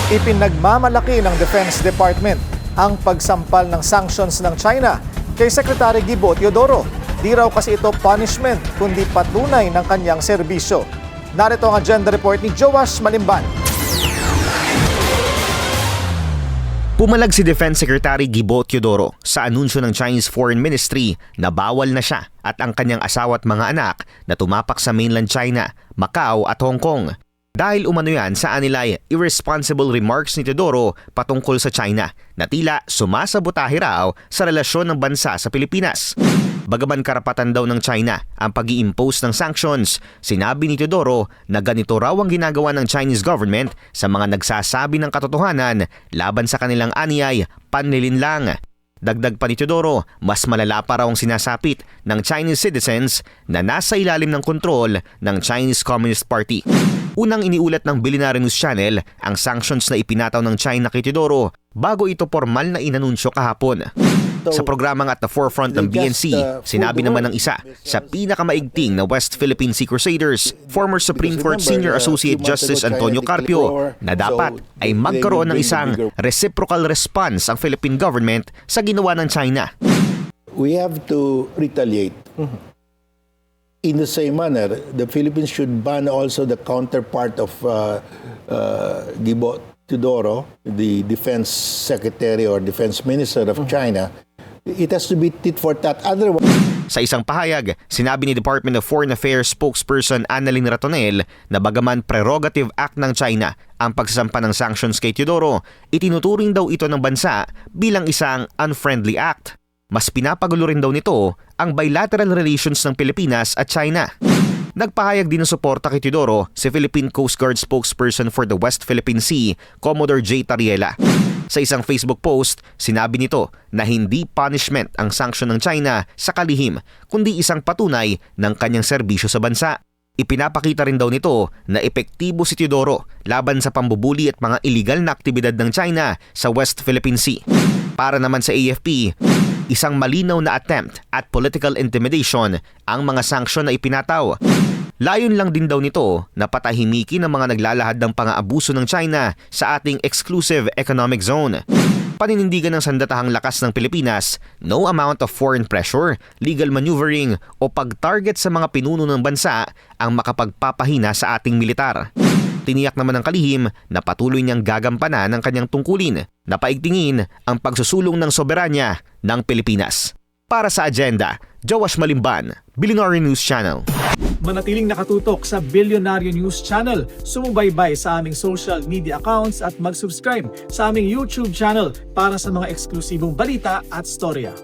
Ipinagmamalaki ng Defense Department ang pagsampal ng sanctions ng China kay Secretary Gibo Teodoro. Di raw kasi ito punishment, kundi patunay ng kanyang serbisyo. Narito ang agenda report ni Joash Malimban. Pumalag si Defense Secretary Gibo Teodoro sa anunsyo ng Chinese Foreign Ministry na bawal na siya at ang kanyang asawa at mga anak na tumapak sa mainland China, Macau at Hong Kong. Dahil umano yan sa anilay irresponsible remarks ni Teodoro patungkol sa China na tila sumasabotahe raw sa relasyon ng bansa sa Pilipinas. Bagaman karapatan daw ng China ang pag-i-impose ng sanctions, sinabi ni Teodoro na ganito raw ang ginagawa ng Chinese government sa mga nagsasabi ng katotohanan laban sa kanilang aniyay panlilinlang. Dagdag pa ni Teodoro, mas malala pa raw ang sinasapit ng Chinese citizens na nasa ilalim ng kontrol ng Chinese Communist Party. Unang iniulat ng Billionaire News Channel ang sanctions na ipinataw ng China kay Teodoro bago ito formal na inanunsyo kahapon. Sa programang At the Forefront ng BNC, sinabi naman ng isa sa pinakamaigting na West Philippine Sea Crusaders, former Supreme Court Senior Associate Justice Antonio Carpio, na dapat ay magkaroon ng isang reciprocal response ang Philippine government sa ginawa ng China. We have to retaliate. In the same manner, the Philippines should ban also the counterpart of Gibo Teodoro, the Defense Secretary or Defense Minister of China. It has to be tit for tat. Otherwise, sa isang pahayag, sinabi ni Department of Foreign Affairs spokesperson Annalyn Ratonel na bagaman prerogative act ng China ang pagsasampa ng sanctions kay Teodoro, itinuturing daw ito ng bansa bilang isang unfriendly act. Mas pinapagulo rin daw nito ang bilateral relations ng Pilipinas at China. Nagpahayag din ng suporta kay Teodoro si Philippine Coast Guard spokesperson for the West Philippine Sea, Commodore J. Tariela. Sa isang Facebook post, sinabi nito na hindi punishment ang sanksyon ng China sa kalihim, kundi isang patunay ng kanyang serbisyo sa bansa. Ipinapakita rin daw nito na epektibo si Teodoro laban sa pambubuli at mga iligal na aktibidad ng China sa West Philippine Sea. Para naman sa AFP, isang malinaw na attempt at political intimidation ang mga sanksyon na ipinataw. Layon lang din daw nito na patahimikin ang mga naglalahad ng pang-aabuso ng China sa ating exclusive economic zone. Paninindigan ng sandatahang lakas ng Pilipinas, no amount of foreign pressure, legal maneuvering o pag-target sa mga pinuno ng bansa ang makapagpapahina sa ating militar. Tiniyak naman ng kalihim na patuloy niyang gagampanan ng kanyang tungkulin na paigtingin ang pagsusulong ng soberanya ng Pilipinas. Para sa Agenda, Joash Malimban, Billionaire News Channel. Manatiling nakatutok sa Billionaire News Channel. Sumubaybay sa aming social media accounts at mag-subscribe sa aming YouTube channel para sa mga eksklusibong balita at storya.